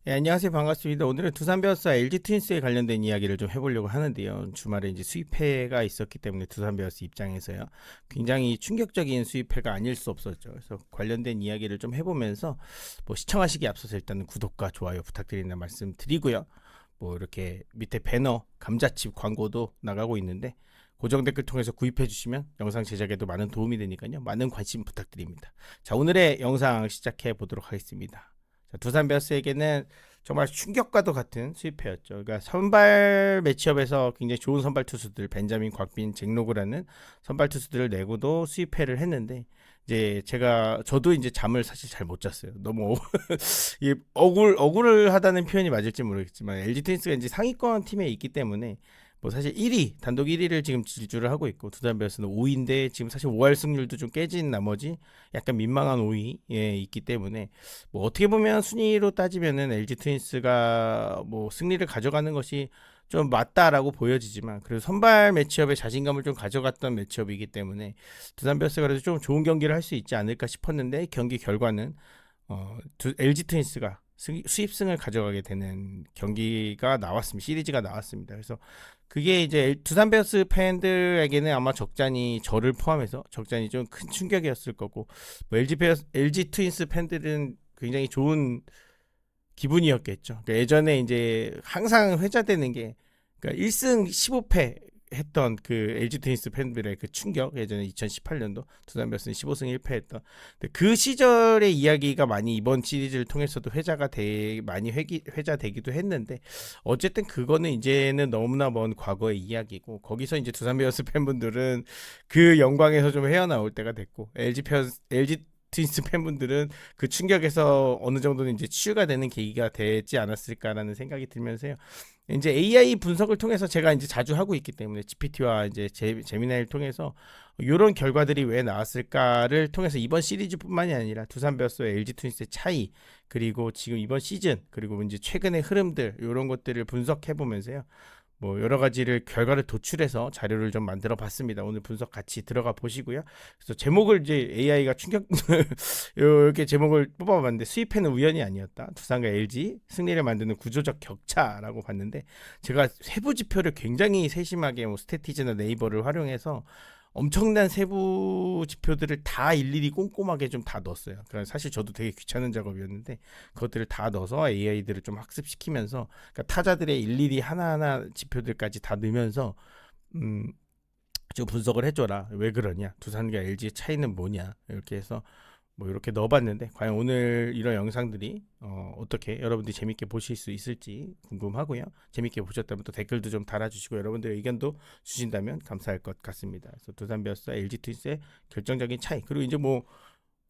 네, 안녕하세요. 반갑습니다. 오늘은 두산 베어스와 LG 트윈스에 관련된 이야기를 좀 해보려고 하는데요. 주말에 이제 수입회가 있었기 때문에 두산 베어스 입장에서요. 굉장히 충격적인 수입회가 아닐 수 없었죠. 그래서 관련된 이야기를 좀 해보면서 시청하시기 앞서서 일단은 구독과 좋아요 부탁드린다는 말씀 드리고요. 이렇게 밑에 배너, 감자칩 광고도 나가고 있는데 고정 댓글 통해서 구입해 주시면 영상 제작에도 많은 도움이 되니까요. 많은 관심 부탁드립니다. 자, 오늘의 영상 시작해 보도록 하겠습니다. 자, 두산 베어스에게는 정말 충격과도 같은 수입회였죠. 그러니까 선발 매치업에서 굉장히 좋은 선발 투수들 벤자민, 곽빈, 잭로그라는 선발 투수들을 내고도 수입회를 했는데 이제 저도 이제 잠을 사실 잘 못 잤어요. 너무 억울을 하다는 표현이 맞을지 모르겠지만 LG 트윈스가 이제 상위권 팀에 있기 때문에 사실 1위 단독 1위를 지금 질주를 하고 있고 두산 베어스는 5위인데 지금 사실 5할 승률도 좀 깨진 나머지 약간 민망한 5위에 있기 때문에 어떻게 보면 순위로 따지면은 LG 트윈스가 승리를 가져가는 것이 좀 맞다라고 보여지지만 그래도 선발 매치업에 자신감을 좀 가져갔던 매치업이기 때문에 두산 베어스가 그래도 좀 좋은 경기를 할 수 있지 않을까 싶었는데 경기 결과는 LG 트윈스가 수입승을 가져가게 되는 경기가 나왔습니다. 시리즈가 나왔습니다. 그래서 그게 이제 두산 베어스 팬들에게는 아마 적잖이 저를 포함해서 적잖이 좀 큰 충격이었을 거고 LG 트윈스 팬들은 굉장히 좋은 기분이었겠죠. 그러니까 예전에 이제 항상 회자되는 게 그러니까 1승 15패 했던 그 LG 트윈스 팬들의 그 충격 예전에 2018년도 두산 베어스는 15승 1패 했던 그 시절의 이야기가 많이 이번 시리즈를 통해서도 많이 회자되기도 했는데 어쨌든 그거는 이제는 너무나 먼 과거의 이야기고 거기서 이제 두산 베어스 팬분들은 그 영광에서 좀 헤어나올 때가 됐고 LG 트윈스 팬분들은 그 충격에서 어느 정도는 이제 치유가 되는 계기가 되지 않았을까라는 생각이 들면서요. 이제 AI 분석을 통해서 제가 이제 자주 하고 있기 때문에 GPT와 이제 제미나이를 통해서 이런 결과들이 왜 나왔을까를 통해서 이번 시리즈뿐만이 아니라 두산 베어스와 LG 트윈스의 차이 그리고 지금 이번 시즌 그리고 이제 최근의 흐름들 이런 것들을 분석해 보면서요. 여러 가지를 결과를 도출해서 자료를 좀 만들어 봤습니다. 오늘 분석 같이 들어가 보시고요. 그래서 제목을 이제 AI가 충격 이렇게 제목을 뽑아봤는데 수입회는 우연이 아니었다. 두산과 LG 승리를 만드는 구조적 격차라고 봤는데 제가 세부 지표를 굉장히 세심하게 스태티즈나 네이버를 활용해서 엄청난 세부 지표들을 다 일일이 꼼꼼하게 좀 다 넣었어요. 그러니까 사실 저도 되게 귀찮은 작업이었는데 그것들을 다 넣어서 AI들을 좀 학습시키면서 그러니까 타자들의 일일이 하나하나 지표들까지 다 넣으면서 좀 분석을 해줘라. 왜 그러냐? 두산과 LG의 차이는 뭐냐? 이렇게 해서 이렇게 넣어봤는데 과연 오늘 이런 영상들이 어떻게 여러분들이 재밌게 보실 수 있을지 궁금하고요. 재밌게 보셨다면 또 댓글도 좀 달아주시고 여러분들의 의견도 주신다면 감사할 것 같습니다. 그래서 두산 베어스와 LG 트윈스의 결정적인 차이 그리고 이제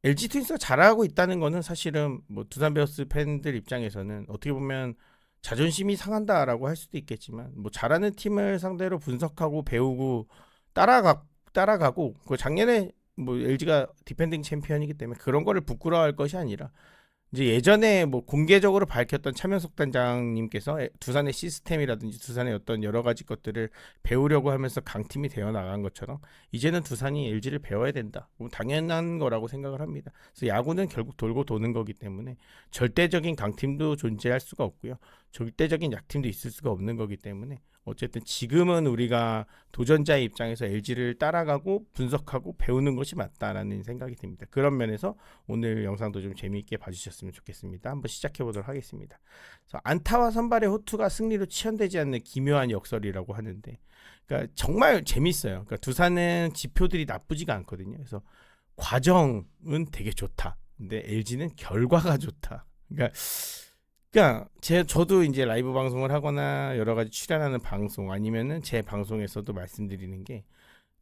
LG 트윈스가 잘하고 있다는 거는 사실은 두산 베어스 팬들 입장에서는 어떻게 보면 자존심이 상한다라고 할 수도 있겠지만 잘하는 팀을 상대로 분석하고 배우고 따라가고 그 작년에 LG가 디펜딩 챔피언이기 때문에 그런 거를 부끄러워할 것이 아니라 이제 예전에 공개적으로 밝혔던 차명석 단장님께서 두산의 시스템이라든지 두산의 어떤 여러 가지 것들을 배우려고 하면서 강팀이 되어 나간 것처럼 이제는 두산이 LG를 배워야 된다. 당연한 거라고 생각을 합니다. 그래서 야구는 결국 돌고 도는 거기 때문에 절대적인 강팀도 존재할 수가 없고요. 절대적인 약팀도 있을 수가 없는 거기 때문에 어쨌든 지금은 우리가 도전자의 입장에서 LG를 따라가고 분석하고 배우는 것이 맞다라는 생각이 듭니다. 그런 면에서 오늘 영상도 좀 재미있게 봐주셨으면 좋겠습니다. 한번 시작해 보도록 하겠습니다. 안타와 선발의 호투가 승리로 치환되지 않는 기묘한 역설이라고 하는데, 그러니까 정말 재밌어요. 그러니까 두산은 지표들이 나쁘지가 않거든요. 그래서 과정은 되게 좋다. 근데 LG는 결과가 좋다. 그러니까 저도 이제 라이브 방송을 하거나 여러 가지 출연하는 방송 아니면은 제 방송에서도 말씀드리는 게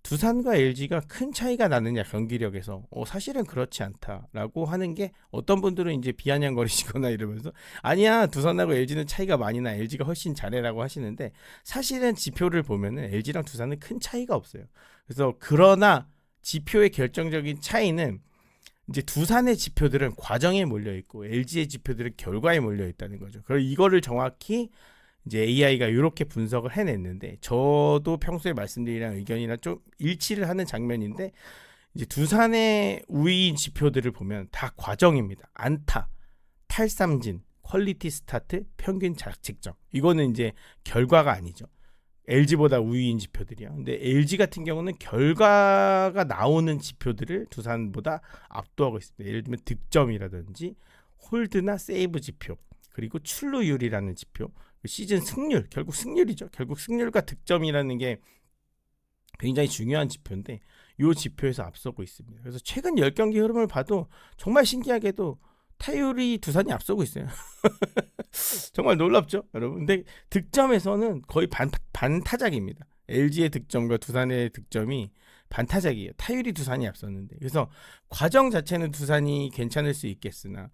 두산과 LG가 큰 차이가 나느냐 경기력에서 사실은 그렇지 않다라고 하는 게 어떤 분들은 이제 비아냥거리시거나 이러면서 아니야 두산하고 LG는 차이가 많이 나 LG가 훨씬 잘해라고 하시는데 사실은 지표를 보면은 LG랑 두산은 큰 차이가 없어요. 그래서 그러나 지표의 결정적인 차이는 이제 두산의 지표들은 과정에 몰려 있고 LG의 지표들은 결과에 몰려 있다는 거죠. 그리고 이거를 정확히 이제 AI가 이렇게 분석을 해냈는데 저도 평소에 말씀드리는 의견이랑 좀 일치를 하는 장면인데 이제 두산의 우위인 지표들을 보면 다 과정입니다. 안타, 탈삼진, 퀄리티 스타트, 평균 자책점. 이거는 이제 결과가 아니죠. LG보다 우위인 지표들이요. 근데 LG 같은 경우는 결과가 나오는 지표들을 두산보다 압도하고 있습니다. 예를 들면 득점이라든지 홀드나 세이브 지표, 그리고 출루율이라는 지표, 시즌 승률, 결국 승률이죠. 결국 승률과 득점이라는 게 굉장히 중요한 지표인데 이 지표에서 앞서고 있습니다. 그래서 최근 10경기 흐름을 봐도 정말 신기하게도 타율이 두산이 앞서고 있어요. 정말 놀랍죠, 여러분. 근데 득점에서는 거의 반타작입니다. LG의 득점과 두산의 득점이 반타작이에요. 타율이 두산이 앞섰는데. 그래서 과정 자체는 두산이 괜찮을 수 있겠으나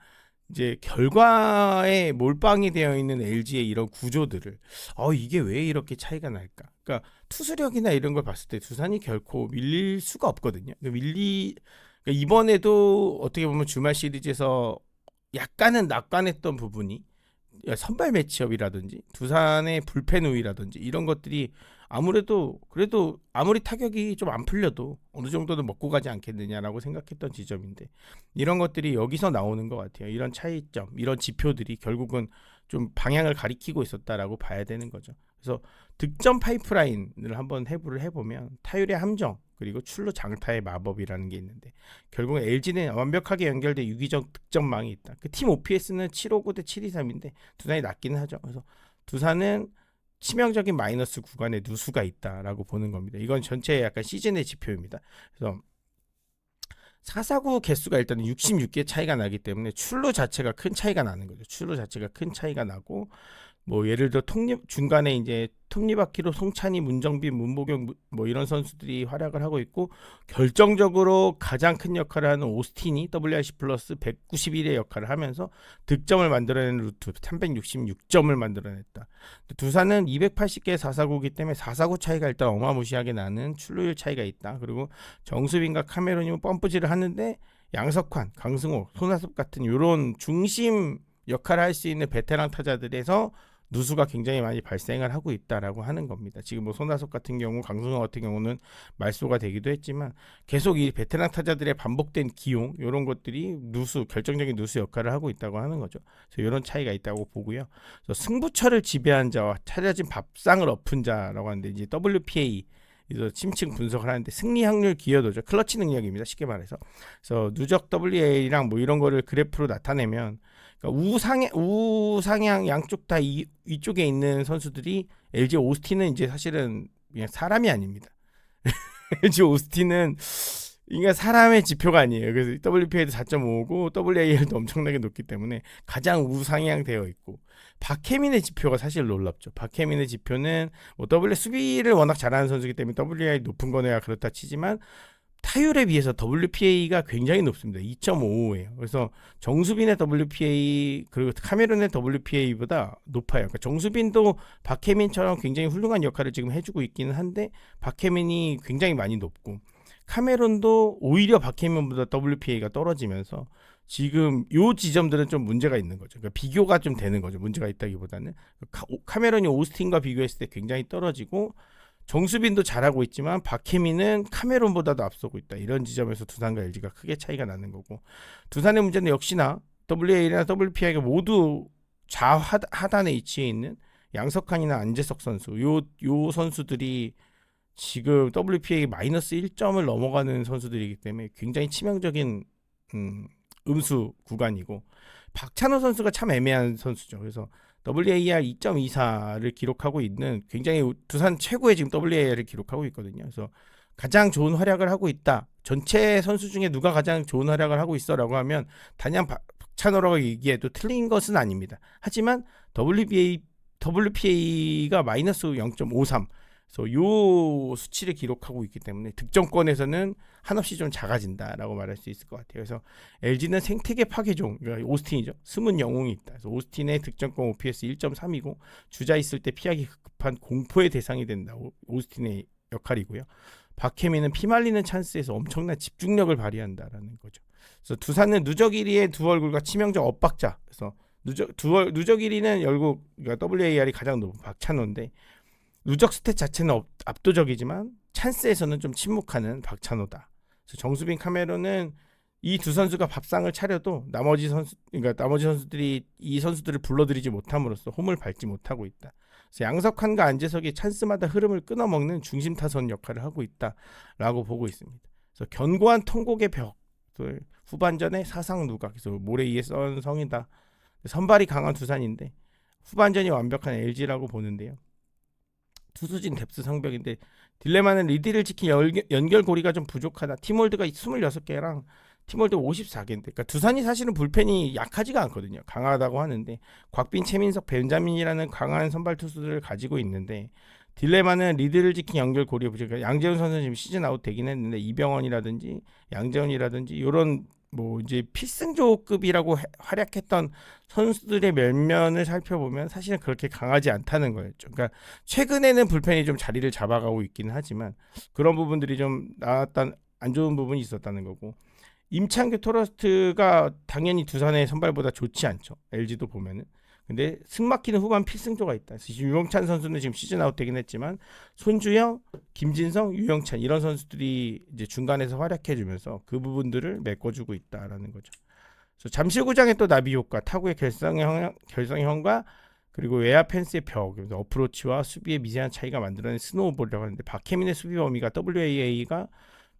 이제 결과에 몰빵이 되어 있는 LG의 이런 구조들을 이게 왜 이렇게 차이가 날까? 그러니까 투수력이나 이런 걸 봤을 때 두산이 결코 밀릴 수가 없거든요. 그러니까 이번에도 어떻게 보면 주말 시리즈에서 약간은 낙관했던 부분이 선발 매치업이라든지 두산의 불펜 우위라든지 이런 것들이 아무래도 그래도 아무리 타격이 좀 안 풀려도 어느 정도는 먹고 가지 않겠느냐라고 생각했던 지점인데 이런 것들이 여기서 나오는 것 같아요. 이런 차이점, 이런 지표들이 결국은 좀 방향을 가리키고 있었다라고 봐야 되는 거죠. 그래서 득점 파이프라인을 한번 해부를 해보면 타율의 함정 그리고 출루 장타의 마법이라는 게 있는데 결국은 LG는 완벽하게 연결된 유기적 득점망이 있다. 그 팀 OPS는 759 대 723인데 두산이 낮기는 하죠. 그래서 두산은 치명적인 마이너스 구간에 누수가 있다라고 보는 겁니다. 이건 전체 약간 시즌의 지표입니다. 그래서 449 개수가 일단 66개 차이가 나기 때문에 출루 자체가 큰 차이가 나는 거죠. 출루 자체가 큰 차이가 나고 뭐 예를 들어 중간에 이제 톱니바퀴로 송찬희, 문정빈, 문보경 뭐 이런 선수들이 활약을 하고 있고 결정적으로 가장 큰 역할을 하는 오스틴이 WRC 플러스 191의 역할을 하면서 득점을 만들어내는 루트 366점을 만들어냈다. 두산은 280개의 449이기 때문에 449 차이가 일단 어마무시하게 나는 출루율 차이가 있다. 그리고 정수빈과 카메론이 펌프질을 하는데 양석환, 강승호, 손아섭 같은 이런 중심 역할을 할 수 있는 베테랑 타자들에서 누수가 굉장히 많이 발생을 하고 있다라고 하는 겁니다. 지금 뭐 손아섭 같은 경우, 강승호 같은 경우는 말소가 되기도 했지만 계속 이 베테랑 타자들의 반복된 기용 이런 것들이 결정적인 누수 역할을 하고 있다고 하는 거죠. 그래서 이런 차이가 있다고 보고요. 그래서 승부처를 지배한 자와 차려진 밥상을 엎은 자라고 하는데 이제 WPA 그래서 심층 분석을 하는데 승리 확률 기여도죠. 클러치 능력입니다. 쉽게 말해서. 그래서 누적 WA랑 뭐 이런 거를 그래프로 나타내면 그러니까 우상향 양쪽 다 이쪽에 있는 선수들이 LG 오스틴은 이제 사실은 그냥 사람이 아닙니다. LG 오스틴은 그러니까 사람의 지표가 아니에요. 그래서 WPA도 4.5고 WAL도 엄청나게 높기 때문에 가장 우상향 되어 있고 박혜민의 지표가 사실 놀랍죠. 박혜민의 지표는 뭐 수비를 워낙 잘하는 선수이기 때문에 WAI 높은 거네야 그렇다 치지만 타율에 비해서 WPA가 굉장히 높습니다. 2.55예요. 그래서 정수빈의 WPA 그리고 카메론의 WPA보다 높아요. 그러니까 정수빈도 박혜민처럼 굉장히 훌륭한 역할을 지금 해주고 있기는 한데 박혜민이 굉장히 많이 높고 카메론도 오히려 박혜민보다 WPA가 떨어지면서 지금 요 지점들은 좀 문제가 있는 거죠. 그러니까 비교가 좀 되는 거죠. 문제가 있다기보다는 카메론이 오스틴과 비교했을 때 굉장히 떨어지고 정수빈도 잘하고 있지만 박혜민은 카메론보다도 앞서고 있다. 이런 지점에서 두산과 LG가 크게 차이가 나는 거고 두산의 문제는 역시나 WA나 WPI가 모두 좌하단에 위치해 있는 양석환이나 안재석 선수 요 선수들이 지금 WPA 마이너스 1점을 넘어가는 선수들이기 때문에 굉장히 치명적인 음수 구간이고 박찬호 선수가 참 애매한 선수죠. 그래서 WAR 2.24를 기록하고 있는 굉장히 두산 최고의 지금 WAR을 기록하고 있거든요. 그래서 가장 좋은 활약을 하고 있다. 전체 선수 중에 누가 가장 좋은 활약을 하고 있어라고 하면 단연 박찬호라고 얘기해도 틀린 것은 아닙니다. 하지만 WPA가 마이너스 0.53 그래서 요 수치를 기록하고 있기 때문에 득점권에서는 한없이 좀 작아진다라고 말할 수 있을 것 같아요. 그래서 LG는 생태계 파괴종, 그러니까 오스틴이죠. 숨은 영웅이 있다. 그래서 오스틴의 득점권 OPS 1.3이고 주자 있을 때 피하기 급한 공포의 대상이 된다. 오스틴의 역할이고요. 박혜민은 피말리는 찬스에서 엄청난 집중력을 발휘한다라는 거죠. 그래서 두산은 누적 1위의 두 얼굴과 치명적 엇박자. 그래서 누적 1위는 결국 그러니까 WAR이 가장 높은 박찬호인데 누적 스탯 자체는 압도적이지만 찬스에서는 좀 침묵하는 박찬호다. 그래서 정수빈 카메론은 이 두 선수가 밥상을 차려도 나머지 선수들이 이 선수들을 불러들이지 못함으로써 홈을 밟지 못하고 있다. 그래서 양석환과 안재석이 찬스마다 흐름을 끊어먹는 중심 타선 역할을 하고 있다라고 보고 있습니다. 그래서 견고한 통곡의 벽, 후반전에 사상 누각, 그래서 모래 위에 썬 성이다. 선발이 강한 두산인데 후반전이 완벽한 LG라고 보는데요. 투수진 뎁스 성벽인데 딜레마는 리드를 지킨 연결 고리가 좀 부족하다. 팀홀드가 26개랑 팀홀드 54개인데, 그러니까 두산이 사실은 불펜이 약하지가 않거든요. 강하다고 하는데 곽빈, 최민석, 벤자민이라는 강한 선발 투수들을 가지고 있는데 딜레마는 리드를 지킨 연결 고리에 부족해. 양재훈 선수는 지금 시즌 아웃 되긴 했는데 이병헌이라든지 양재훈이라든지 이런 뭐 이제 필승조급이라고 활약했던 선수들의 면면을 살펴보면 사실은 그렇게 강하지 않다는 거였죠. 그러니까 최근에는 불펜이 좀 자리를 잡아가고 있기는 하지만 그런 부분들이 좀 나왔던 안 좋은 부분이 있었다는 거고, 임창규 토러스트가 당연히 두산의 선발보다 좋지 않죠. LG도 보면은. 근데 승막히는 후반 필승조가 있다. 유영찬 선수는 지금 시즌 아웃 되긴 했지만 손주영, 김진성, 유영찬 이런 선수들이 이제 중간에서 활약해주면서 그 부분들을 메꿔주고 있다라는 거죠. 그래서 잠실구장의 또 나비 효과, 타구의 결성형과 그리고 외야 펜스의 벽, 어프로치와 수비의 미세한 차이가 만들어낸 스노우볼이라고 하는데 박혜민의 수비 범위가 WAA가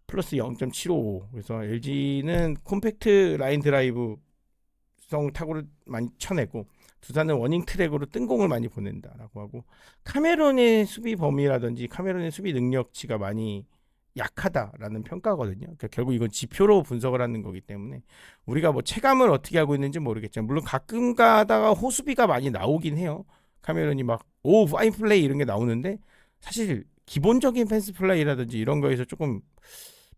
플러스 0.755. 그래서 LG는 콤팩트 라인 드라이브성 타구를 많이 쳐내고 두산은 워닝 트랙으로 뜬공을 많이 보낸다라고 하고, 카메론의 수비 범위라든지 카메론의 수비 능력치가 많이 약하다라는 평가거든요. 그러니까 결국 이건 지표로 분석을 하는 거기 때문에 우리가 뭐 체감을 어떻게 하고 있는지 모르겠지만 물론 가끔 가다가 호수비가 많이 나오긴 해요. 카메론이 막 오 파인 플레이 이런 게 나오는데 사실 기본적인 펜스 플레이라든지 이런 거에서 조금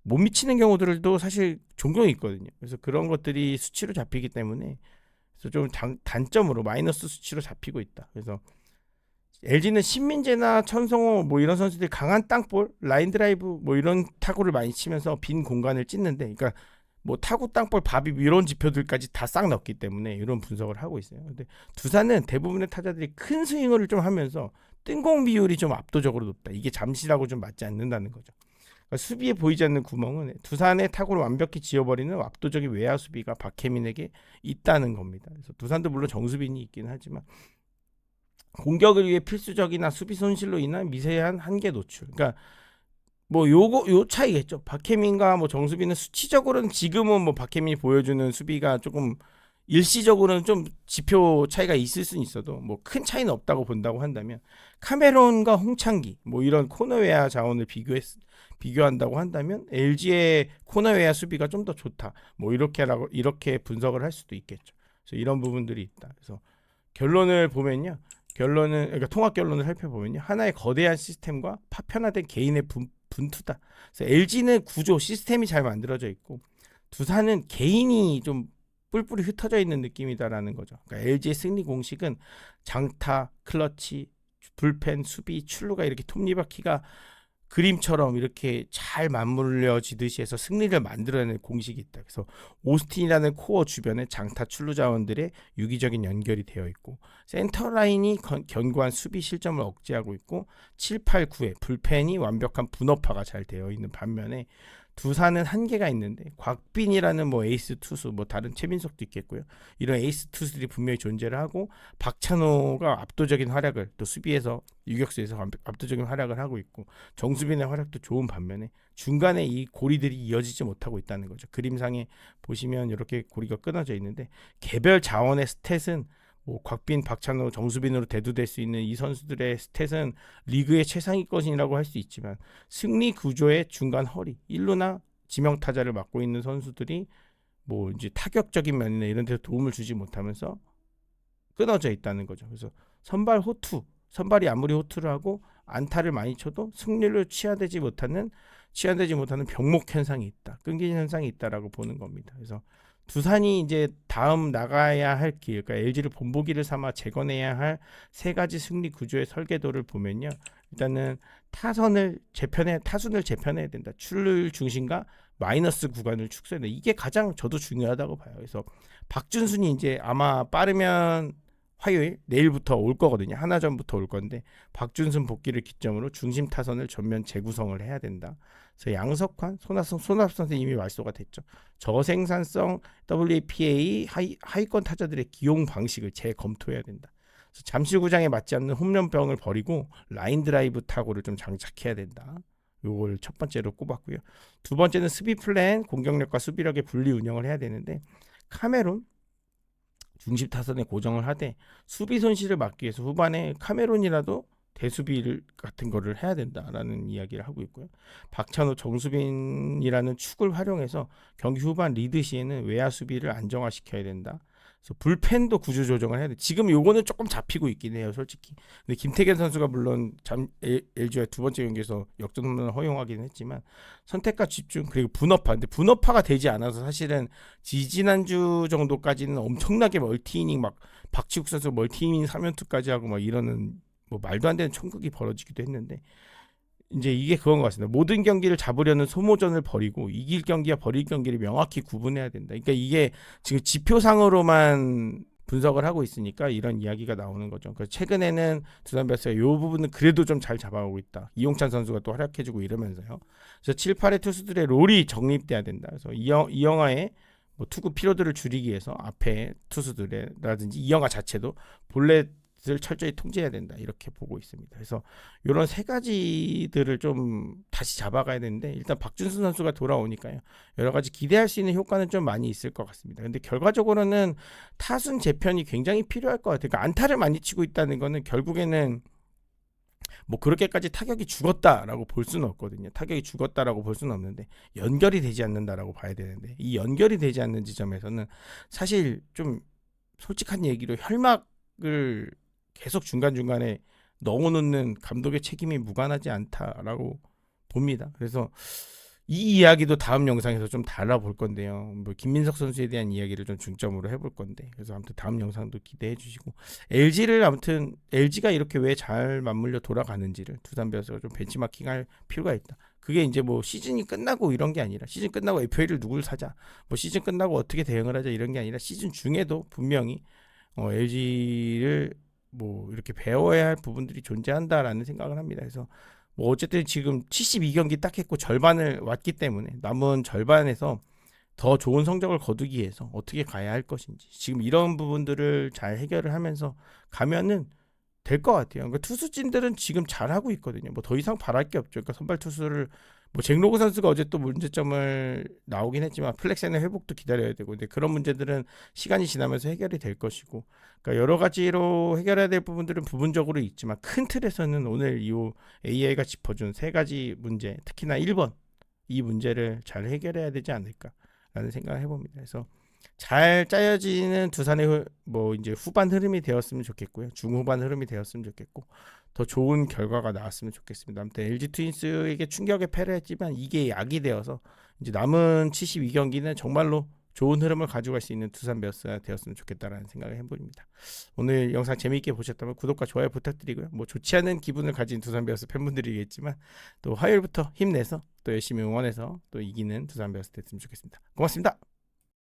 못 미치는 경우들도 사실 종종 있거든요. 그래서 그런 것들이 수치로 잡히기 때문에 그래서 좀 단점으로 마이너스 수치로 잡히고 있다. 그래서 LG는 신민재나 천성호 뭐 이런 선수들이 강한 땅볼, 라인 드라이브 뭐 이런 타구를 많이 치면서 빈 공간을 찢는데, 그러니까 뭐 타구, 땅볼, 바비 이런 지표들까지 다 싹 넣기 때문에 이런 분석을 하고 있어요. 근데 두산은 대부분의 타자들이 큰 스윙을 좀 하면서 뜬공 비율이 좀 압도적으로 높다. 이게 잠시라고 좀 맞지 않는다는 거죠. 그러니까 수비에 보이지 않는 구멍은 두산의 타구를 완벽히 지워버리는 압도적인 외야 수비가 박혜민에게 있다는 겁니다. 그래서 두산도 물론 정수빈이 있긴 하지만 공격을 위해 필수적이나 수비 손실로 인한 미세한 한계 노출. 그러니까 뭐 요 차이겠죠. 박혜민과 뭐 정수빈은 수치적으로는 지금은 뭐 박혜민이 보여주는 수비가 조금 일시적으로는 좀 지표 차이가 있을 수는 있어도 뭐 큰 차이는 없다고 본다고 한다면, 카메론과 홍창기 뭐 이런 코너웨어 자원을 비교한다고 한다면 LG의 코너웨어 수비가 좀 더 좋다. 뭐 이렇게 분석을 할 수도 있겠죠. 그래서 이런 부분들이 있다. 그래서 결론을 보면요. 그러니까 통합 결론을 살펴보면요. 하나의 거대한 시스템과 파편화된 개인의 분투다. 그래서 LG는 구조, 시스템이 잘 만들어져 있고 두산은 개인이 좀 뿔뿔이 흩어져 있는 느낌이다라는 거죠. 그러니까 LG의 승리 공식은 장타, 클러치, 불펜, 수비, 출루가 이렇게 톱니바퀴가 그림처럼 이렇게 잘 맞물려지듯이 해서 승리를 만들어내는 공식이 있다. 그래서 오스틴이라는 코어 주변에 장타 출루 자원들의 유기적인 연결이 되어 있고, 센터 라인이 견고한 수비 실점을 억제하고 있고 7, 8, 9에 불펜이 완벽한 분업화가 잘 되어 있는 반면에 두산은 한계가 있는데 곽빈이라는 뭐 에이스 투수, 뭐 다른 최민석도 있겠고요. 이런 에이스 투수들이 분명히 존재를 하고 박찬호가 압도적인 활약을 또 수비에서 유격수에서 압도적인 활약을 하고 있고 정수빈의 활약도 좋은 반면에 중간에 이 고리들이 이어지지 못하고 있다는 거죠. 그림상에 보시면 이렇게 고리가 끊어져 있는데 개별 자원의 스탯은 뭐 곽빈, 박찬호, 정수빈으로 대두될 수 있는 이 선수들의 스탯은 리그의 최상위권이라고 할 수 있지만 승리 구조의 중간 허리, 1루나 지명 타자를 맡고 있는 선수들이 뭐 이제 타격적인 면이나 이런 데서 도움을 주지 못하면서 끊어져 있다는 거죠. 그래서 선발이 아무리 호투를 하고 안타를 많이 쳐도 승리를 취하되지 못하는 병목 현상이 있다. 끊기는 현상이 있다라고 보는 겁니다. 그래서 두산이 이제 다음 나가야 할 길, 그러니까 LG를 본보기를 삼아 재건해야 할 세 가지 승리 구조의 설계도를 보면요. 일단은 타순을 재편해야 된다. 출루율 중심과 마이너스 구간을 축소해야 된다. 이게 가장 저도 중요하다고 봐요. 그래서 박준순이 이제 아마 빠르면 화요일 내일부터 올 거거든요. 하나전부터 올 건데 박준순 복귀를 기점으로 중심 타선을 전면 재구성을 해야 된다. 그래서 양석환, 손아섭 선수 이미 말소가 됐죠. 저생산성 WAPA 하위권 타자들의 기용 방식을 재검토해야 된다. 그래서 잠실구장에 맞지 않는 홈런병을 버리고 라인 드라이브 타구를 좀 장착해야 된다. 요걸 첫 번째로 꼽았고요. 두 번째는 수비 플랜, 공격력과 수비력의 분리 운영을 해야 되는데 카메론 중심 타선에 고정을 하되 수비 손실을 막기 위해서 후반에 카메론이라도 대수비 같은 거를 해야 된다라는 이야기를 하고 있고요. 박찬호, 정수빈이라는 축을 활용해서 경기 후반 리드 시에는 외야 수비를 안정화시켜야 된다. 그래서 불펜도 구조 조정을 해야 돼. 지금 요거는 조금 잡히고 있긴 해요, 솔직히. 근데 김태균 선수가 물론 LG와의 두 번째 경기에서 역전 홈런을 허용하긴 했지만 선택과 집중 그리고 분업화. 근데 분업화가 되지 않아서 사실은 지지난주 정도까지는 엄청나게 멀티이닝 막 박지욱 선수 멀티이닝 3연투까지 하고 막 이러는 뭐 말도 안 되는 총극이 벌어지기도 했는데 이제 이게 그건 것 같습니다. 모든 경기를 잡으려는 소모전을 벌이고 이길 경기와 버릴 경기를 명확히 구분해야 된다. 그러니까 이게 지금 지표상으로만 분석을 하고 있으니까 이런 이야기가 나오는 거죠. 그래서 최근에는 두산 베어스가 이 부분은 그래도 좀 잘 잡아오고 있다. 이용찬 선수가 또 활약해주고 이러면서요. 그래서 7, 8의 투수들의 롤이 정립돼야 된다. 그래서 이영하의 뭐 투구 피로드를 줄이기 위해서 앞에 투수들이라든지 이영하 자체도 본래 을 철저히 통제해야 된다 이렇게 보고 있습니다. 그래서 이런 세 가지들을 좀 다시 잡아가야 되는데 일단 박준수 선수가 돌아오니까요 여러 가지 기대할 수 있는 효과는 좀 많이 있을 것 같습니다. 근데 결과적으로는 타순 재편이 굉장히 필요할 것 같아요. 그러니까 안타를 많이 치고 있다는 거는 결국에는 뭐 그렇게까지 타격이 죽었다라고 볼 수는 없거든요. 타격이 죽었다라고 볼 수는 없는데 연결이 되지 않는다라고 봐야 되는데 이 연결이 되지 않는 지점에서는 사실 좀 솔직한 얘기로 혈막을 계속 중간중간에 넣어놓는 감독의 책임이 무관하지 않다라고 봅니다. 그래서 이 이야기도 다음 영상에서 좀 다뤄볼 건데요. 뭐 김민석 선수에 대한 이야기를 좀 중점으로 해볼 건데 그래서 아무튼 다음 영상도 기대해 주시고 LG를 아무튼 LG가 이렇게 왜 잘 맞물려 돌아가는지를 두산 베어스가 좀 벤치마킹할 필요가 있다. 그게 이제 뭐 시즌이 끝나고 이런 게 아니라 시즌 끝나고 FA를 누굴 사자 뭐 시즌 끝나고 어떻게 대응을 하자 이런 게 아니라 시즌 중에도 분명히 LG를 뭐 이렇게 배워야 할 부분들이 존재한다라는 생각을 합니다. 그래서 뭐 어쨌든 지금 72경기 딱 했고 절반을 왔기 때문에 남은 절반에서 더 좋은 성적을 거두기 위해서 어떻게 가야 할 것인지 지금 이런 부분들을 잘 해결을 하면서 가면은 될 것 같아요. 그러니까 투수진들은 지금 잘하고 있거든요. 뭐 더 이상 바랄 게 없죠. 그러니까 선발 투수를 뭐 잭로그 선수가 어제 또 문제점을 나오긴 했지만 플렉센의 회복도 기다려야 되고 근데 그런 문제들은 시간이 지나면서 해결이 될 것이고 그러니까 여러 가지로 해결해야 될 부분들은 부분적으로 있지만 큰 틀에서는 오늘 이후 AI가 짚어준 세 가지 문제 특히나 1번 이 문제를 잘 해결해야 되지 않을까라는 생각을 해봅니다. 그래서 잘 짜여지는 두산의 뭐 이제 후반 흐름이 되었으면 좋겠고요. 중후반 흐름이 되었으면 좋겠고 더 좋은 결과가 나왔으면 좋겠습니다. 아무튼 LG 트윈스에게 충격에 패배했지만 이게 약이 되어서 이제 남은 72경기는 정말로 좋은 흐름을 가져갈 수 있는 두산 베어스가 되었으면 좋겠다라는 생각을 해봅니다. 오늘 영상 재미있게 보셨다면 구독과 좋아요 부탁드리고요. 뭐 좋지 않은 기분을 가진 두산 베어스 팬분들이겠지만 또 화요일부터 힘내서 또 열심히 응원해서 또 이기는 두산 베어스 됐으면 좋겠습니다. 고맙습니다.